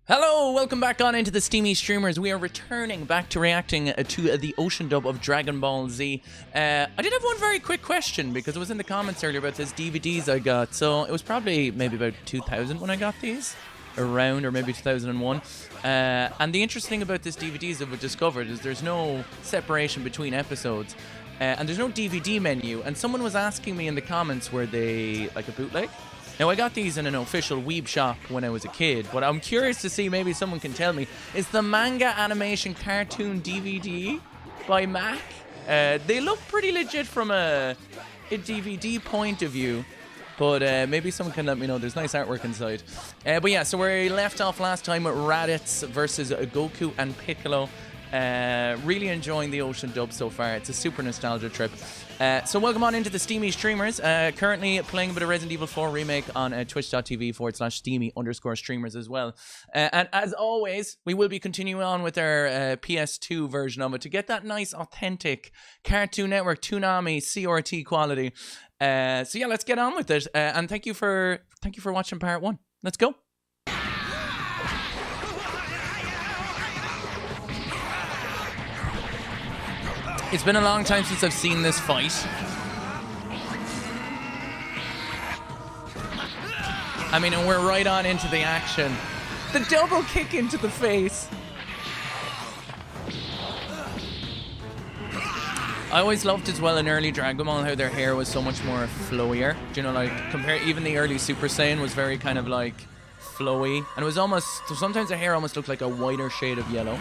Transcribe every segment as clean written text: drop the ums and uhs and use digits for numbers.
Hello, welcome back on into the Steamy Streamers. We are returning back to reacting to the Ocean dub of Dragon Ball Z. I did have one very quick question because it was in the comments earlier about these DVDs I got. So it was probably maybe about 2000 when I got these, around, or maybe 2001. And the interesting thing about this DVDs that we discovered is there's no separation between episodes. And there's no DVD menu. And someone was asking me in the comments, were they like a bootleg? Now, I got these in an official weeb shop when I was a kid, but I'm curious to see, maybe someone can tell me, is the manga animation cartoon DVD by Mac? They look pretty legit from a DVD point of view, but maybe someone can let me know. There's nice artwork inside. But yeah, so we left off last time with Raditz versus Goku and Piccolo. Really enjoying the Ocean dub so far. It's a super nostalgia trip. So welcome on into the Steamy Streamers. Currently playing a bit of Resident Evil 4 Remake on twitch.tv/steamy_streamers as well. And as always, we will be continuing on with our PS2 version of it to get that nice, authentic Cartoon Network Toonami CRT quality. So yeah, let's get on with it. And thank you for watching part 1. Let's go. It's been a long time since I've seen this fight. I mean, and we're right on into the action. The double kick into the face. I always loved as well in early Dragon Ball how their hair was so much more flowier. Do you know, like, even the early Super Saiyan was very kind of like flowy. And it was almost, sometimes the hair almost looked like a whiter shade of yellow.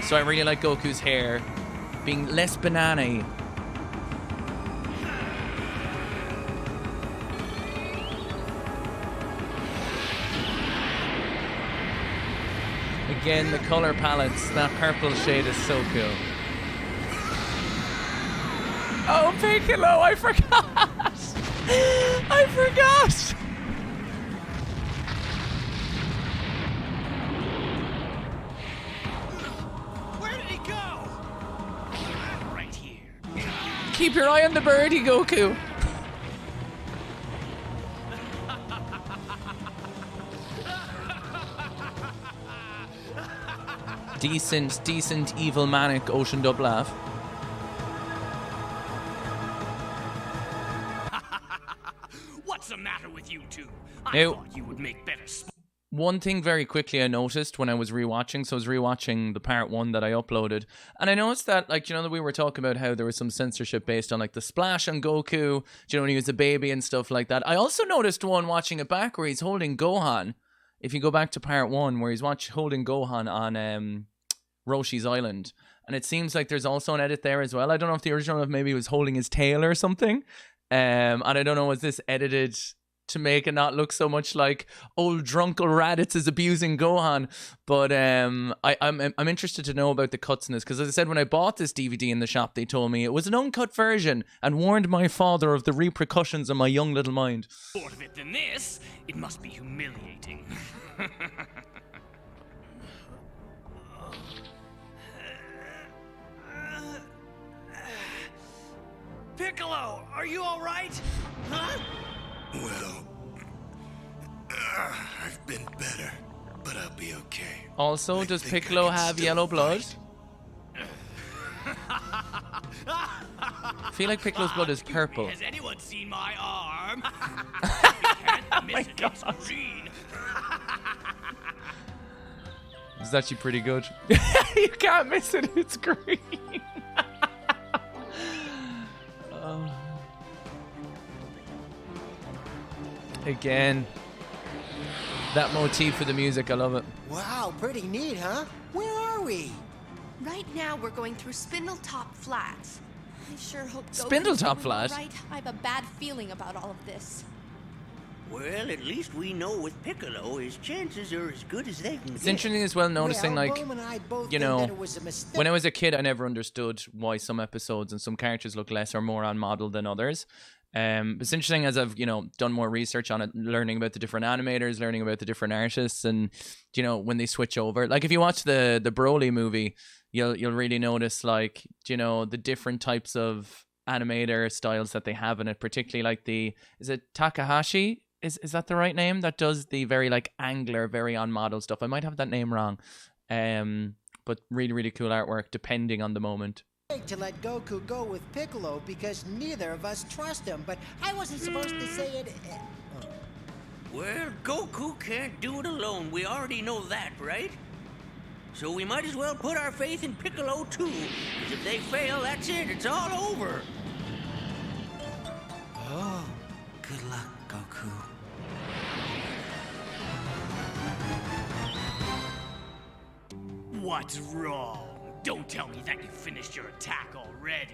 So I really like Goku's hair being less banana-y. Again, the color palettes, that purple shade is so cool. Oh, Piccolo, I forgot! I forgot! Keep your eye on the birdie, Goku. Decent evil manic Ocean dub laugh. What's the matter with you two? Now, Thought you would make better. One thing very quickly I noticed when I was rewatching, so I was rewatching the part 1 that I uploaded, and I noticed that, like, you know, that we were talking about how there was some censorship based on, like, the splash on Goku, you know, when he was a baby and stuff like that. I also noticed one watching it back where he's holding Gohan. If you go back to part 1, where he's holding Gohan on Roshi's Island, and it seems like there's also an edit there as well. I don't know if the original, if maybe he was holding his tail or something, and I don't know, was this edited to make it not look so much like old drunkle Raditz is abusing Gohan. But I'm interested to know about the cuts in this, because as I said, when I bought this DVD in the shop, they told me it was an uncut version and warned my father of the repercussions on my young little mind. More of it than this, it must be humiliating. Piccolo, are you all right? Huh? Well, I've been better, but I'll be okay. Also, does Piccolo have yellow blood? I feel like Piccolo's blood is purple. Has anyone seen my arm? Oh my God. It's green. It's actually pretty good. You can't miss it, it's green. Again, that motif for the music, I love it. Wow, pretty neat, huh? Where are we? Right now, we're going through Spindletop Flats. I sure hope Spindletop Flat? Right, I have a bad feeling about all of this. Well, at least we know with Piccolo, his chances are as good as they can It's get. interesting as well noticing, Well, like, Boom and I both you think know, that it was a mistake. when I was a kid, I never understood why some episodes and some characters look less or more on model than others. It's interesting as I've, you know, done more research on it, learning about the different animators, learning about the different artists, and, you know, when they switch over. Like, if you watch the Broly movie, you'll really notice, like, you know, the different types of animator styles that they have in it, particularly like is it Takahashi is that the right name? That does the very like angler, very on model stuff. I might have that name wrong. But really, really cool artwork depending on the moment. To let Goku go with Piccolo because neither of us trust him, but I wasn't supposed to say it. Well, Goku can't do it alone. We already know that, right? So we might as well put our faith in Piccolo, too. Because if they fail, that's it. It's all over. Oh, good luck, Goku. What's wrong? Don't tell me that you finished your attack already.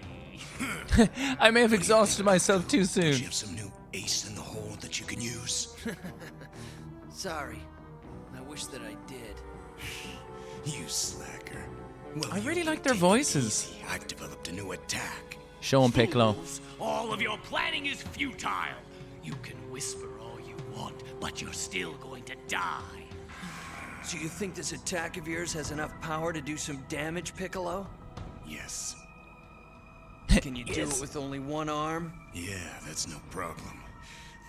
I may have exhausted myself too Do soon. you have some new ace in the hole that you can use? Sorry. I wish that I did. You slacker. Well, I you really can like their take it voices. easy. I've developed a new attack. Show him Piccolo. Fools, all of your planning is futile. You can whisper all you want, but you're still going to die. So you think this attack of yours has enough power to do some damage, Piccolo? Yes. Can you do Yes. it with only one arm? Yeah, that's no problem.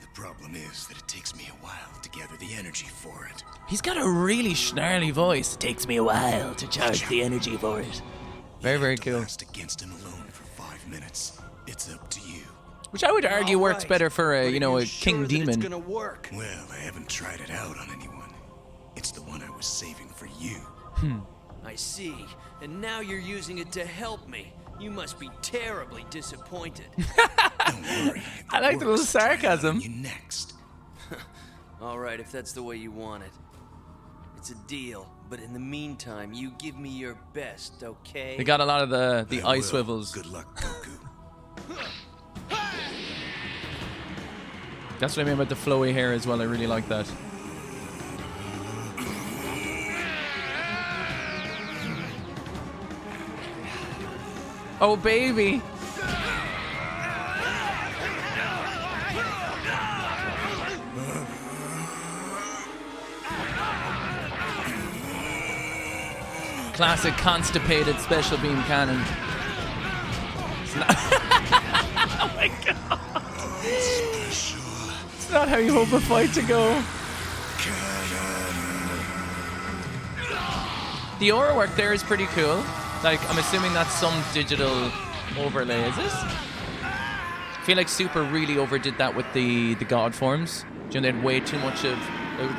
The problem is that it takes me a while to gather the energy for it. He's got a really snarly voice. Takes me a while to charge the energy for it. Very, very You have to cool. last against him alone for 5 minutes. It's up to you. Which I would argue All works right, better for but a, are you know, you a sure king that demon. It's gonna work. Well, I haven't tried it out on anyone. It's the one I was saving for you. I see. And now you're using it to help me. You must be terribly disappointed. Don't worry. if I it like the little works, try it out sarcasm. on You next. All right, if that's the way you want it. It's a deal. But in the meantime, you give me your best, okay? They got a lot of the I eye will. swivels. Good luck, Goku. That's what I mean about the flowy hair as well. I really like that. Oh, baby. Classic constipated special beam cannon. It's not, oh my god. It's not how you hope a fight to go. The aura work there is pretty cool. Like, I'm assuming that's some digital overlay, is this? I feel like Super really overdid that with the god forms. You know, they had way too much of,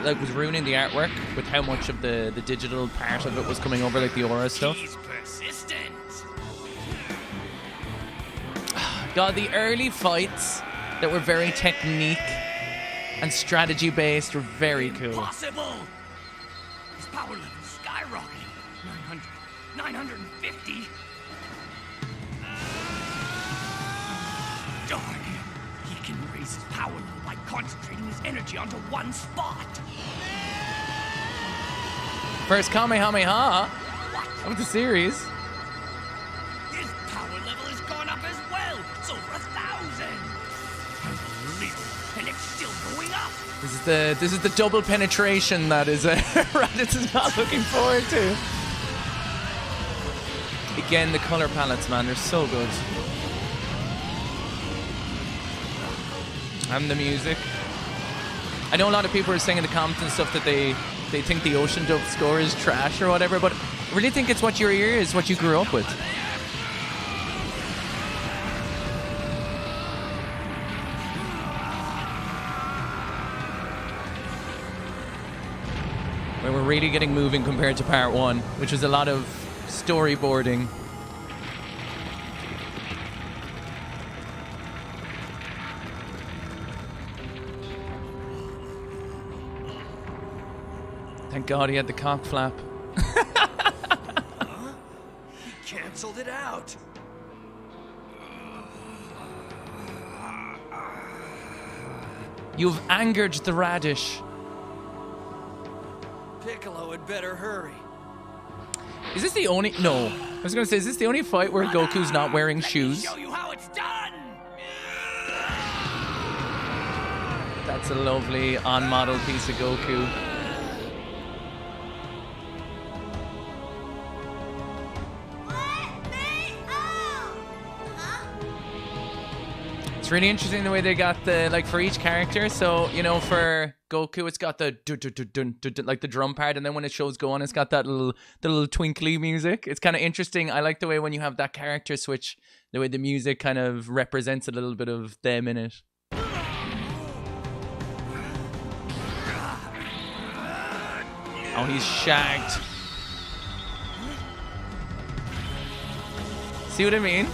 like, was ruining the artwork with how much of the digital part of it was coming over, like the aura stuff. He's persistent. God, the early fights that were very technique and strategy based were very cool. Impossible. His power level is skyrocketing. 900, 950. Darn. He can raise his power level by concentrating his energy onto one spot. First Kamehameha of the series. His power level has gone up as well. It's over 1,000. Unbelievable. And it's still going up. This is the double penetration that is Raditz is not looking forward to. Again, the color palettes, man, they're so good. And the music. I know a lot of people are saying in the comments and stuff that they think the Ocean Dub score is trash or whatever, but I really think it's what your ear is, what you grew up with. Where we're really getting moving compared to part one, which was a lot of storyboarding. Thank God he had the cock flap. Canceled it out. You've angered the radish. Piccolo had better hurry. Is this the only... No. I was going to say, is this the only fight where Goku's not wearing shoes? Show you how it's done. That's a lovely on-model piece of Goku. It's really interesting the way they got the, like, for each character. So, you know, for Goku, it's got the dun, dun, dun, dun, dun, dun, like the drum part, and then when it shows Gohan, it's got that the little twinkly music. It's kind of interesting. I like the way when you have that character switch, the way the music kind of represents a little bit of them in it. Oh, he's shagged. See what I mean?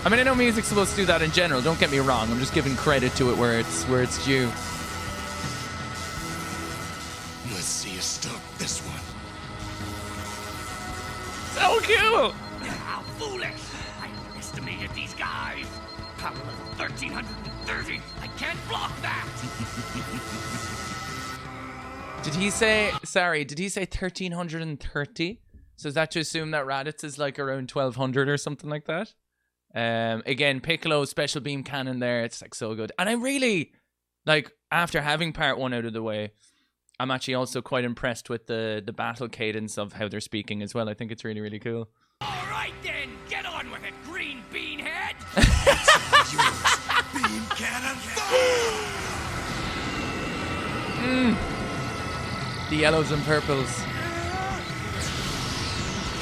I mean, I know music's supposed to do that in general. Don't get me wrong. I'm just giving credit to it where it's due. Let's see you stop this one. So cool! How foolish! I underestimated these guys. Power level 1330. I can't block that. Did he say 1330? So is that to assume that Raditz is like around 1200 or something like that? Again, Piccolo's special beam cannon there, it's like so good. And I really, like, after having part 1 out of the way, I'm actually also quite impressed with the battle cadence of how they're speaking as well. I think it's really, really cool. All right then, get on with it, green bean head. Beam cannon The yellows and purples.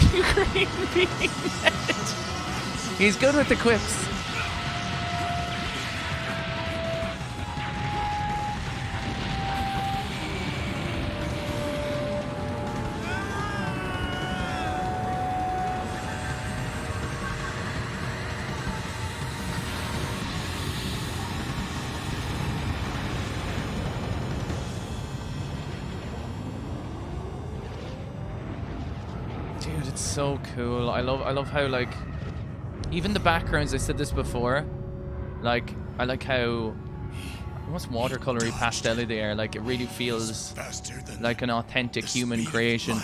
Green bean head. He's good with the quips. Dude, it's so cool. I love how, like, even the backgrounds, I said this before, like, I like how almost watercolory pastel they are. Like, it really feels like an authentic human creation.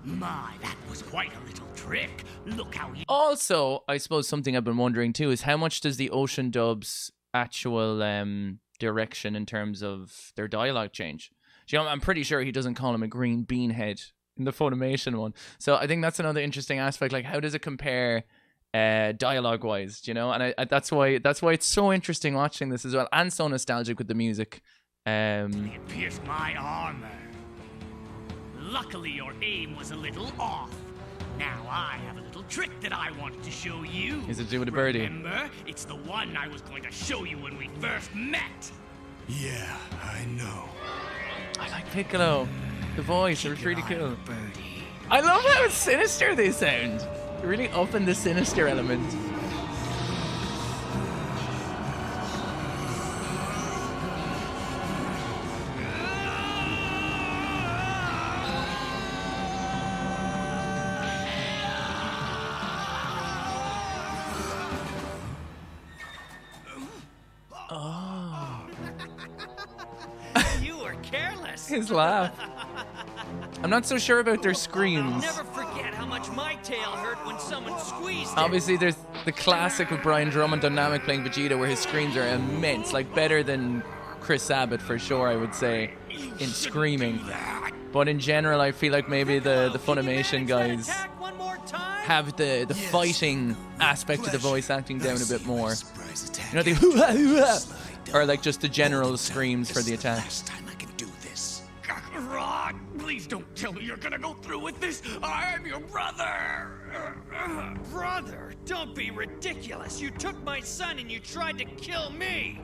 My, that was quite a little trick. Look how he... Also, I suppose something I've been wondering too is how much does the Ocean Dub's actual direction in terms of their dialogue change? You know, I'm pretty sure he doesn't call him a green bean head in the Funimation one. So I think that's another interesting aspect. Like, how does it compare dialogue wise, you know? And I that's why it's so interesting watching this as well, and so nostalgic with the music. It pierced my armor. Luckily your aim was a little off. Now I have a little trick that I wanted to show you. Is it to do with a birdie? Remember? It's the one I was going to show you when we first met. Yeah, I know. I like Piccolo. The voice, it was really cool. I love how sinister they sound. They're really up in the sinister element. You were careless. His laugh. I'm not so sure about their screams. Never forget how much my tail hurt when someone squeezed it. Obviously, there's the classic of Brian Drummond Dynamic playing Vegeta, where his screams are immense, like better than Chris Abbott for sure, I would say, in screaming. But in general, I feel like maybe the Funimation guys have the fighting aspect of the voice acting down a bit more. You know, the hoo-ha, hoo-ha, or like just the general screams for the attacks. Rod, please don't tell me you're gonna go through with this. I'm your brother. Brother, don't be ridiculous. You took my son and you tried to kill me.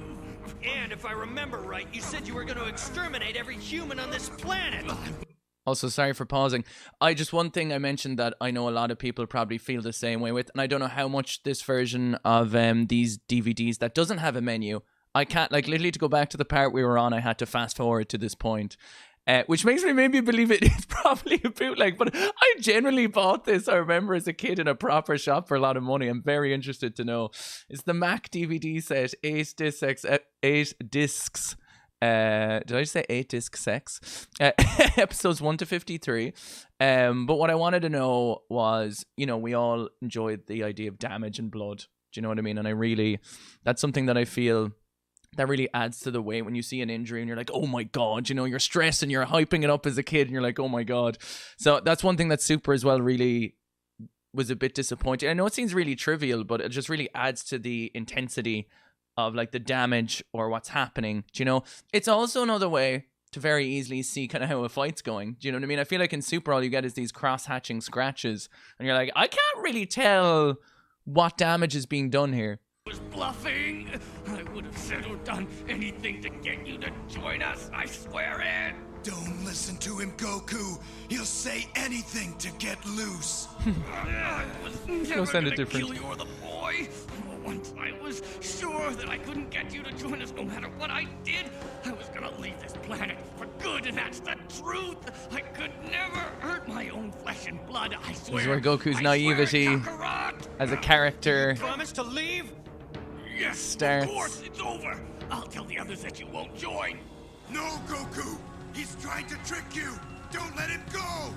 And if I remember right, you said you were going to exterminate every human on this planet. Also, sorry for pausing. One thing I mentioned that I know a lot of people probably feel the same way with, and I don't know how much this version of these DVDs that doesn't have a menu, I can't, like, literally to go back to the part we were on, I had to fast forward to this point. Which makes me maybe believe it is probably a bootleg, but I generally bought this, I remember, as a kid in a proper shop for a lot of money. I'm very interested to know. It's the Mac DVD set, 8 discs. Did I just say 8 disc sex? Episodes 1 to 53. But what I wanted to know was, you know, we all enjoyed the idea of damage and blood. Do you know what I mean? And that's something that I feel that really adds to the weight when you see an injury and you're like, oh my God, you know, you're stressed and you're hyping it up as a kid and you're like, oh my God. So that's one thing that Super as well really was a bit disappointing. I know it seems really trivial, but it just really adds to the intensity of like the damage or what's happening. Do you know? It's also another way to very easily see kind of how a fight's going. Do you know what I mean? I feel like in Super all you get is these cross-hatching scratches, and you're like, I can't really tell what damage is being done here. Was bluffing. I would have said or done anything to get you to join us. I swear it. Don't listen to him, Goku. He'll say anything to get loose. I was never sounded gonna different. kill you or the boy. Once I was sure that I couldn't get you to join us no matter what I did, I was gonna leave this planet for good, and that's the truth. I could never hurt my own flesh and blood. I swear. This is where Goku's naivety as a character Promise to leave? Yes, starts. of course, it's over. I'll tell the others that you won't join. No, Goku! He's trying to trick you! Don't let him go!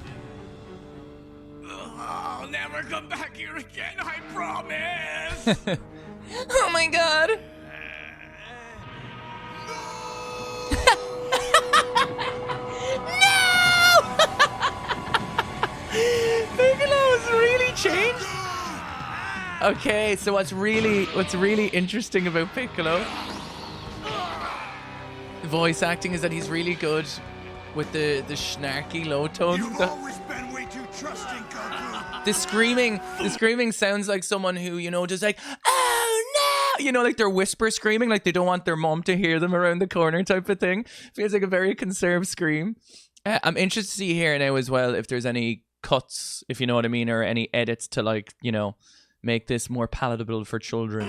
I'll never come back here again, I promise! Oh my god! Piccolo has really changed. Okay, so what's really interesting about Piccolo, voice acting, is that he's really good with the snarky low tones. You've always been way too trusting, Goku! The screaming sounds like someone who, you know, just like, oh no, you know, like they're whisper screaming, like they don't want their mom to hear them around the corner type of thing. Feels like a very conserved scream. I'm interested to see here now as well if there's any cuts, if you know what I mean, or any edits to, like, you know, make this more palatable for children.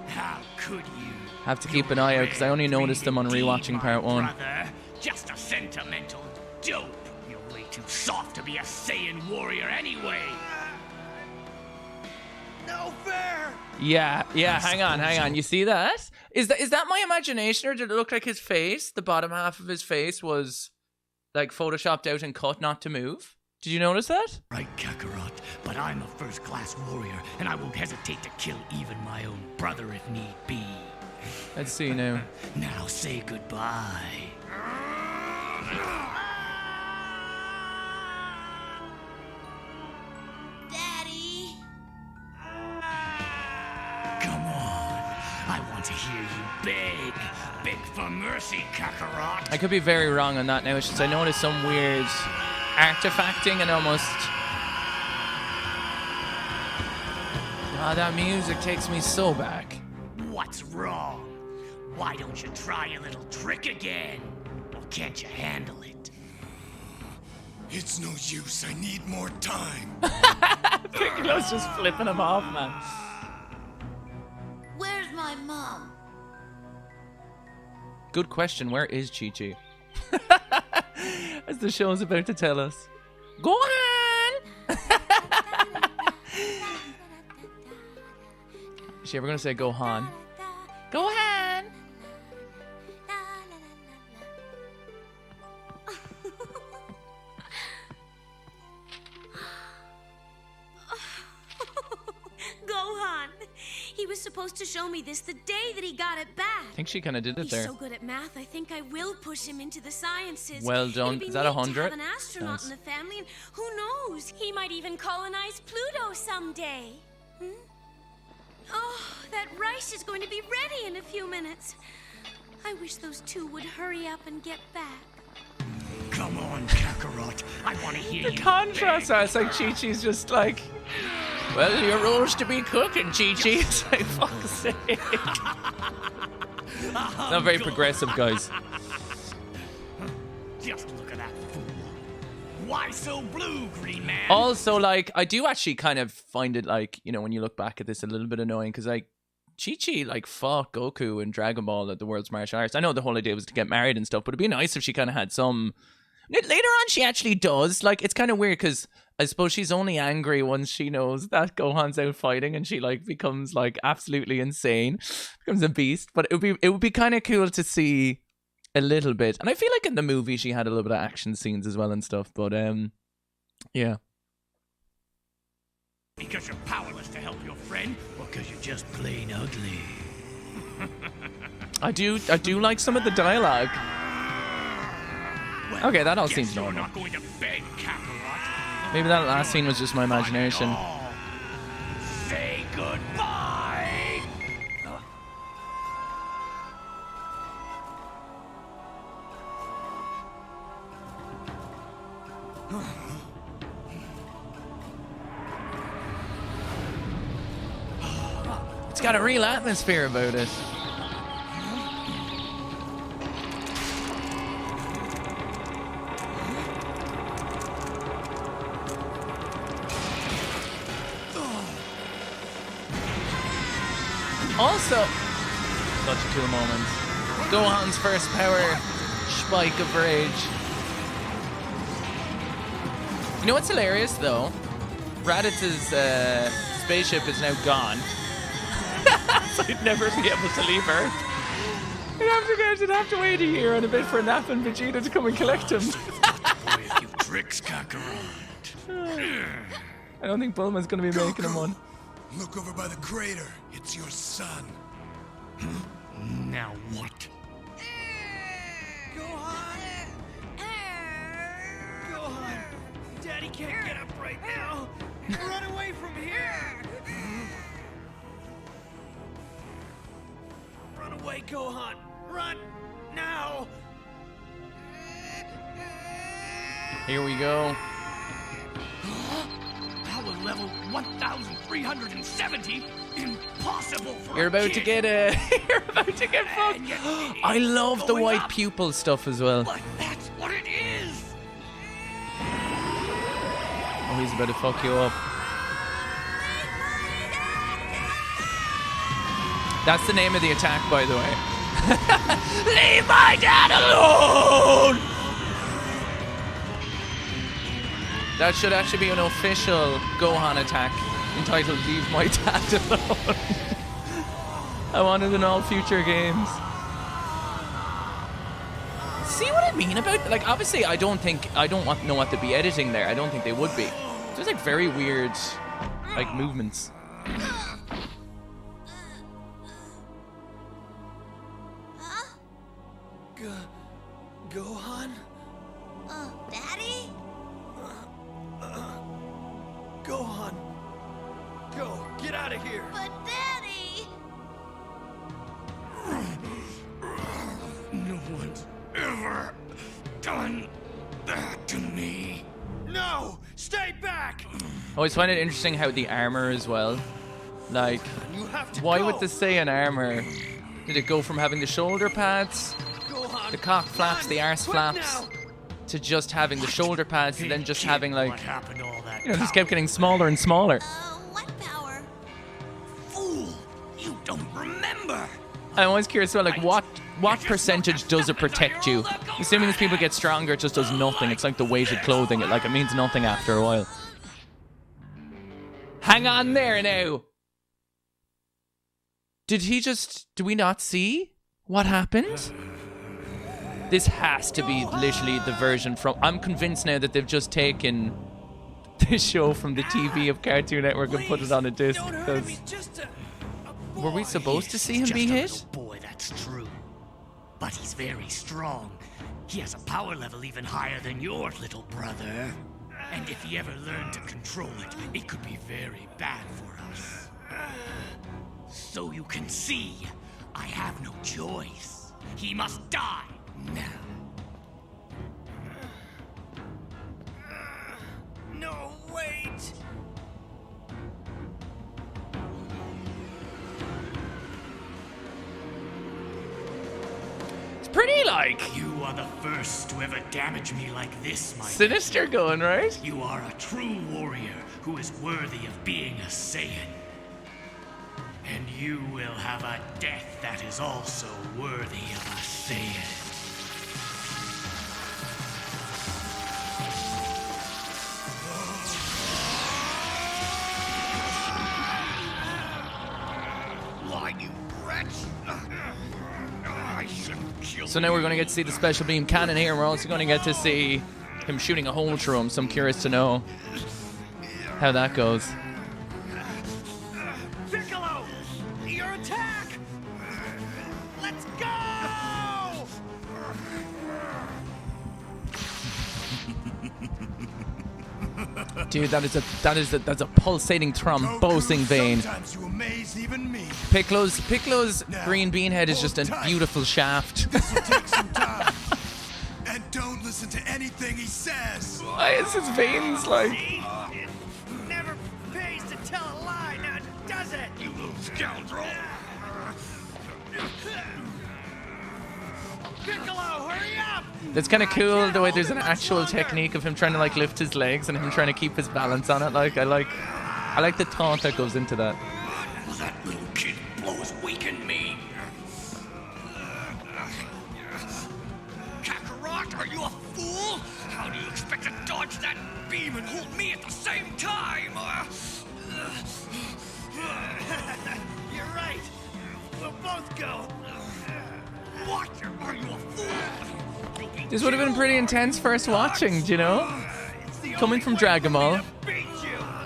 How could you? Have to keep an eye out because I only noticed them on rewatching part 1. Brother, just a sentimental dope. You're way too soft to be a Saiyan warrior anyway. No fair! Yeah, hang on. You see that? Is that my imagination, or did it look like his face, the bottom half of his face was like photoshopped out and cut not to move? Did you notice that? Right, Kakarot, but I'm a first-class warrior, and I won't hesitate to kill even my own brother if need be. Let's see now. Now say goodbye. Daddy. Come on, I want to hear you beg. Beg for mercy, Kakarot. I could be very wrong on that now. It's just I noticed some weird artifacting and almost... Ah, that music takes me so back. What's wrong? Why don't you try a little trick again? Or can't you handle it? It's no use. I need more time. Piccolo's just flipping him off, man. Where's my mom? Good question. Where is Chichi? As the show's about to tell us. Gohan! Is she ever going to say Gohan? Gohan! Gohan! He was supposed to show me this the day that he got it back. I think she kind of did it He's there. so good at math, I think I will push him into the sciences. Well done. It'd be Is that neat 100? to have an astronaut Nice. in the family, and who knows? He might even colonize Pluto someday. Oh, that rice is going to be ready in a few minutes. I wish those two would hurry up and get back. Come on, Kakarot. I want to hear The you contrast, beg. it's like Chi-Chi's just like, well, your role's to be cooking, Chi-Chi. It's like, fuck's sake. Not very progressive, guys. Just look at that fool. Why so blue, Green Man? Also, like, I do actually kind of find it, like, you know, when you look back at this, a little bit annoying because, like, Chi-Chi, like, fought Goku in Dragon Ball at the World's Martial Arts. I know the whole idea was to get married and stuff, but it'd be nice if she kind of had some... Later on, she actually does. Like, it's kind of weird because I suppose she's only angry once she knows that Gohan's out fighting and she, like, becomes, like, absolutely insane. Becomes a beast. But it would be kind of cool to see a little bit. And I feel like in the movie she had a little bit of action scenes as well and stuff. But, yeah. Because you're powerless to help your friend, or because you're just plain ugly? I do like some of the dialogue. Well, Okay, that all guess seems you're normal. not going to beg, Kakarot. Maybe that last scene was just my imagination. Say goodbye. It's got a real atmosphere about it. Also, such a cool moment. Gohan's first power spike of rage. You know what's hilarious though? Raditz's spaceship is now gone. So he'd never be able to leave Earth. He'd have to wait a year and a bit for Nap and Vegeta to come and collect him. Boy, a few tricks, Kakarot. I don't think Bulma's going to be making him one. Look over by the crater. It's your son. Now what? Gohan! Gohan! Daddy can't get up right now! Run away from here! Run away, Gohan! Run! Now! Here we go. Power level 1,370? Impossible for You're a about kid. to get you're about to get fucked. I love the white pupil stuff as well. But that's what it is! Oh, he's about to fuck you up. That's the name of the attack, by the way. Leave my dad alone! That should actually be an official Gohan attack entitled Leave My Dad Alone. I want it in all future games. See what I mean about, like, obviously I don't know what to be editing there. I don't think they would be. There's like very weird like movements. Gohan? Daddy? Gohan! Go! Get out of here! But Daddy! No one's ever done that to me. No! Stay back! I always find it interesting how the armor as well. Like, You have to why go. would this say an armor? Did it go from having the shoulder pads, Gohan, the cock flaps, the arse quick flaps, now. to just having the shoulder pads and then just Kid, having like, what happened to all that you know, just power? kept getting smaller and smaller. What power? Fool! You don't remember! I'm always curious about like what percentage does it protect you? Assuming as people get stronger, it just does nothing. It's like the weighted clothing. It means nothing after a while. Hang on there now. Did we not see what happened? This has to be literally the version from... I'm convinced now that they've just taken this show from the TV of Cartoon Network and put it on a disc. Don't hurt Because me, just a were we supposed to see him Just be a hit? little boy, that's true. But he's very strong. He has a power level even higher than your little brother. And if he ever learned to control it, it could be very bad for us. So you can see, I have no choice. He must die now. No, wait! It's pretty like You are the first to ever damage me like this, my sinister going, right? You are a true warrior who is worthy of being a Saiyan. And you will have a death that is also worthy of a Saiyan. Why, you wretch! I should kill So now we're going to get to see the special beam cannon here. We're also going to get to see him shooting a hole through him. So I'm curious to know how that goes. Piccolo! Your attack! Let's go! Dude, that's a pulsating thrombosing vein. Sometimes you amaze even me. Piccolo's green bean head is just a beautiful shaft. This'll take some time. And don't listen to any anything he says. Why is his veins like? It never pays to tell a lie, now does it? You little scoundrel. Piccolo, hurry up! It's kind of cool the way there's an actual technique of him trying to like lift his legs and him trying to keep his balance on it. Like I like the thought that goes into that. That little kid blows weaken me. Kakarot, are you a fool? How do you expect to dodge that beam and hold me at the same time? You're right. We'll both go. What? Are you a fool? This would have been pretty intense first watching, do you know? Coming from Dragon Ball,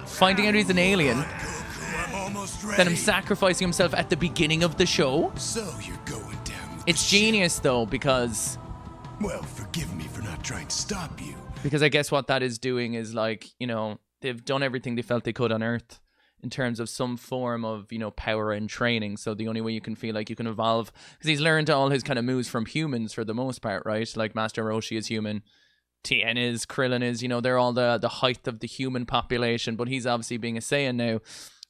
finding out he's an alien, I'm almost ready. then him sacrificing himself at the beginning of the show. So you're going down with It's the ship. genius though, because Well, forgive me for not trying to stop you. I guess what that is doing is like, you know, they've done everything they felt they could on Earth in terms of some form of, you know, power and training. So the only way you can feel like you can evolve, because he's learned all his kind of moves from humans for the most part, right? Like Master Roshi is human, Tien is, Krillin is, you know, they're all the height of the human population, but he's obviously being a Saiyan now,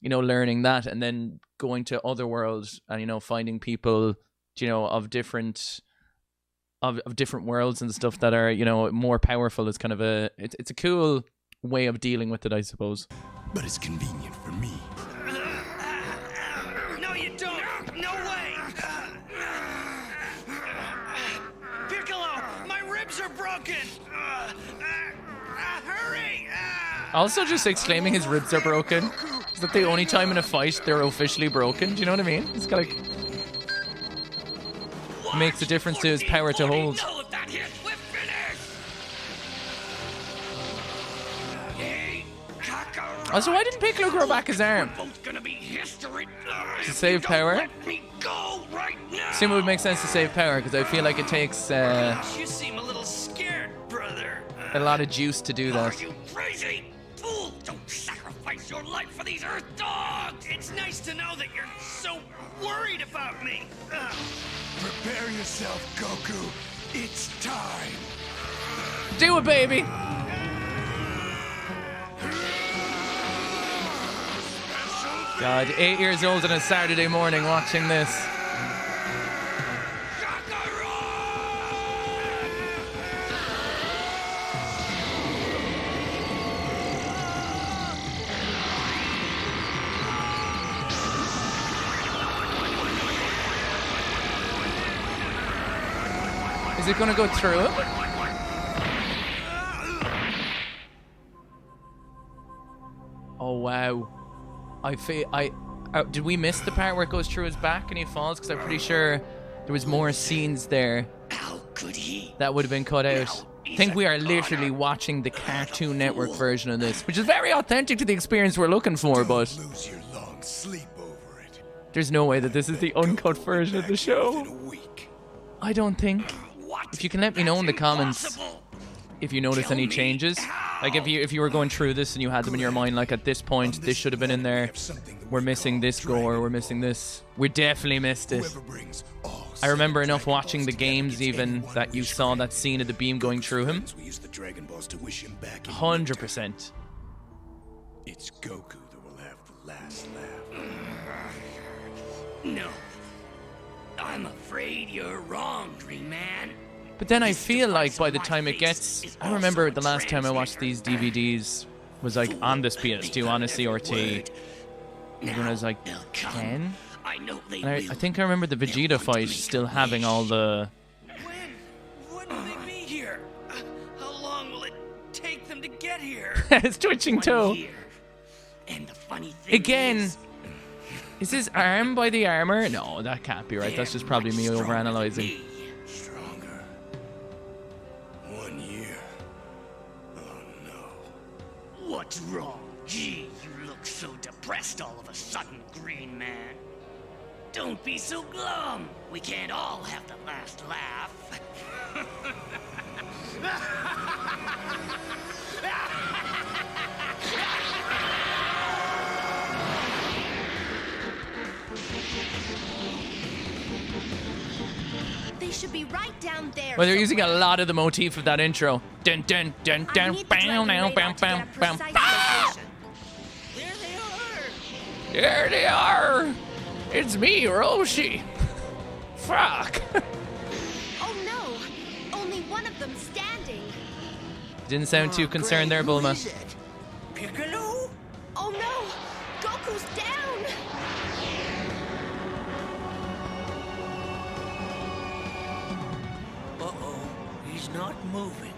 you know, learning that and then going to other worlds and, you know, finding people, you know, of different worlds and stuff that are, you know, more powerful is kind of it's a cool way of dealing with it, I suppose. But it's convenient for me. No, you don't. No way. Piccolo, my ribs are broken. Hurry. Also, just exclaiming his ribs are broken. Is that the only time in a fight they're officially broken? Do you know what I mean? It's kind of makes a difference to his power to hold. No, if that hit, we're finished. Hey, Kakarot. Also, why didn't Piccolo grow back his arm? We're both gonna be history. To save power? Let me go right now. Seems it would make sense to save power, because I feel like it takes You seem a little scared, brother. a lot of juice to do Are that. you crazy? Fool! Don't sacrifice your life for these Earth dogs! It's nice to know that you're so worried about me. Prepare yourself, Goku. It's time. Do it, baby! God, 8 years old on a Saturday morning watching this. Is it gonna go through it? Oh wow! Did we miss the part where it goes through his back and he falls? Because I'm pretty sure there was more scenes there How could he? that would have been cut out. I think we are literally watching the Cartoon Network version of this, which is very authentic to the experience we're looking for. But Lose your long sleep over it. there's no way that this is the uncut version of the In show. a week. I don't think. What? If you can let me know in the comments Impossible. if you notice any changes, like if you were going through this and you had them in your mind, like at this point this should have been in there, we're missing this gore, we're missing this, we definitely missed it. Whoever brings all I remember seven enough Dragon watching Balls the together games gets even anyone that you wish saw for that it. scene of the beam going through him. We use the Dragon Balls to wish him back in 100%. It's Goku that will have the last laugh. No. I'm afraid you're wrong, Dream Man. But then I feel like by the time it gets, I remember the last time I watched these DVDs was like on this PS2, honestly, or T, when I was like 10. I know they And I will. think I remember the Vegeta fight still having all the... When will they be here? How long will it take them to get here? His twitching 1 toe. year. And the funny thing Again, is his arm by the armor? No, that can't be right. That's just probably me overanalyzing. Stronger. 1 year. Oh no. What's wrong? Gee, you look so depressed all of a sudden, Green Man. Don't be so glum. We can't all have the last laugh. They should be right down there. Well, they're using a somewhere. lot of the motif of that intro. Dun dun dun I dun. need the Bam dragon now radar bam to bam get a bam. precise Ah! location. There they are! There they are. It's me, Roshi. Fuck. Oh no! Only one of them standing. Didn't sound too concerned there, Bulma. Piccolo? Oh no! Goku's down! Uh-oh. He's not moving.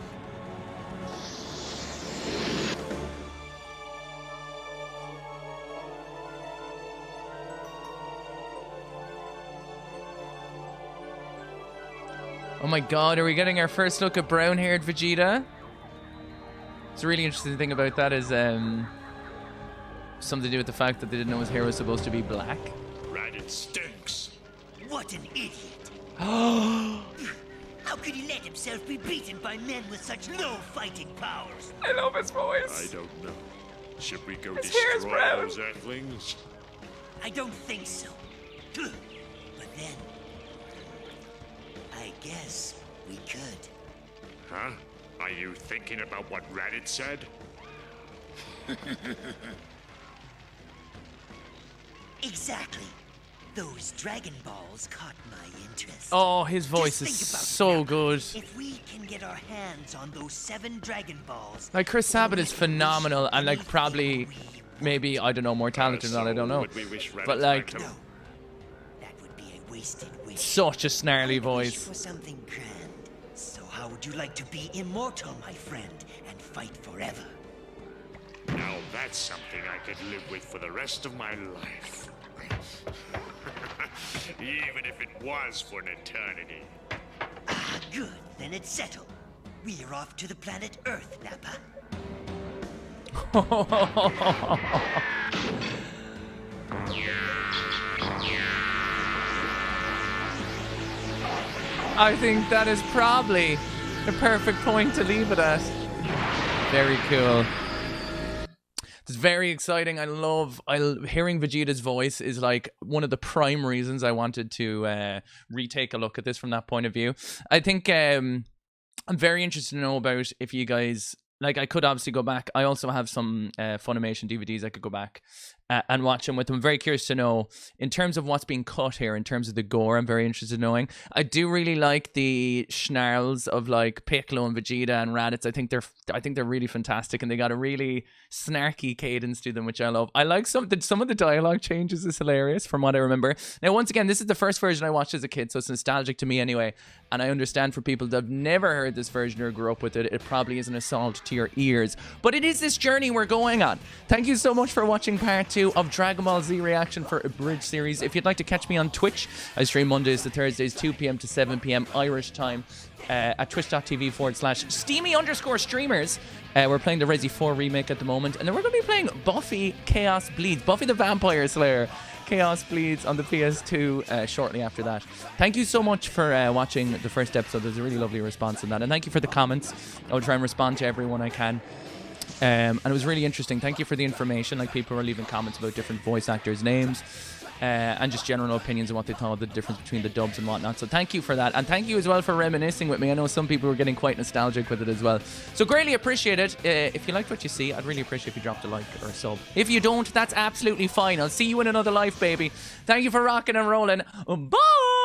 Oh my god, are we getting our first look at brown-haired Vegeta? It's a really interesting thing about that is something to do with the fact that they didn't know his hair was supposed to be black. Raditz stinks. What an idiot! How could he let himself be beaten by men with such low fighting powers? I love his I voice. don't know. Should we go His hair's destroy brown. those Earthlings? I don't think so. But then, I guess we could. Huh? Are you thinking about what Raditz said? Exactly. Those Dragon Balls caught my interest. Oh, his voice Just is think about it so now. good. If we can get our hands on those 7 Dragon Balls, Like, Chris Sabat is phenomenal and, like, anything probably, we want. maybe, I don't know, more talented than I don't know. Would we wish Raditz But, like, back to- No, that would be a wasted wish. such a snarly I'd wish voice. for something grand. So how would you like to be immortal, my friend, and fight forever? Now that's something I could live with for the rest of my life. Even if it was for an eternity. Ah, good. Then it's settled. We're off to the planet Earth, Nappa. I think that is probably the perfect point to leave it at. Very cool. It's very exciting. Hearing Vegeta's voice is like one of the prime reasons I wanted to retake a look at this from that point of view. I think I'm very interested to know about if you guys, like, I could obviously go back. I also have some Funimation DVDs I could go back and watch them with. I'm very curious to know in terms of what's being cut here, in terms of the gore. I'm very interested in knowing. I do really like the snarls of like Piccolo and Vegeta and Raditz. I think they're really fantastic, and they got a really snarky cadence to them, which I love. I like some of the dialogue changes is hilarious from what I remember. Now, once again, this is the first version I watched as a kid, so it's nostalgic to me anyway. And I understand for people that have never heard this version or grew up with it, it probably is an assault to your ears. But it is this journey we're going on. Thank you so much for watching part 2 of Dragon Ball Z reaction for Abridged series. If you'd like to catch me on Twitch, I stream Mondays to Thursdays, 2 p.m. to 7 p.m. Irish time. At twitch.tv/Steamy_streamers. We're playing the Resi 4 remake at the moment, and then we're going to be playing Buffy Chaos Bleeds, Buffy the Vampire Slayer Chaos Bleeds on the PS2 shortly after that. Thank you so much for watching the first episode. There's a really lovely response in that, and thank you for the comments. I'll try and respond to everyone I can. And it was really interesting. Thank you for the information. Like, people were leaving comments about different voice actors' names. And just general opinions on what they thought of the difference between the dubs and whatnot. So thank you for that. And thank you as well for reminiscing with me. I know some people were getting quite nostalgic with it as well. So greatly appreciate it. If you liked what you see, I'd really appreciate if you dropped a like or a sub. If you don't, that's absolutely fine. I'll see you in another life, baby. Thank you for rocking and rolling. Bye!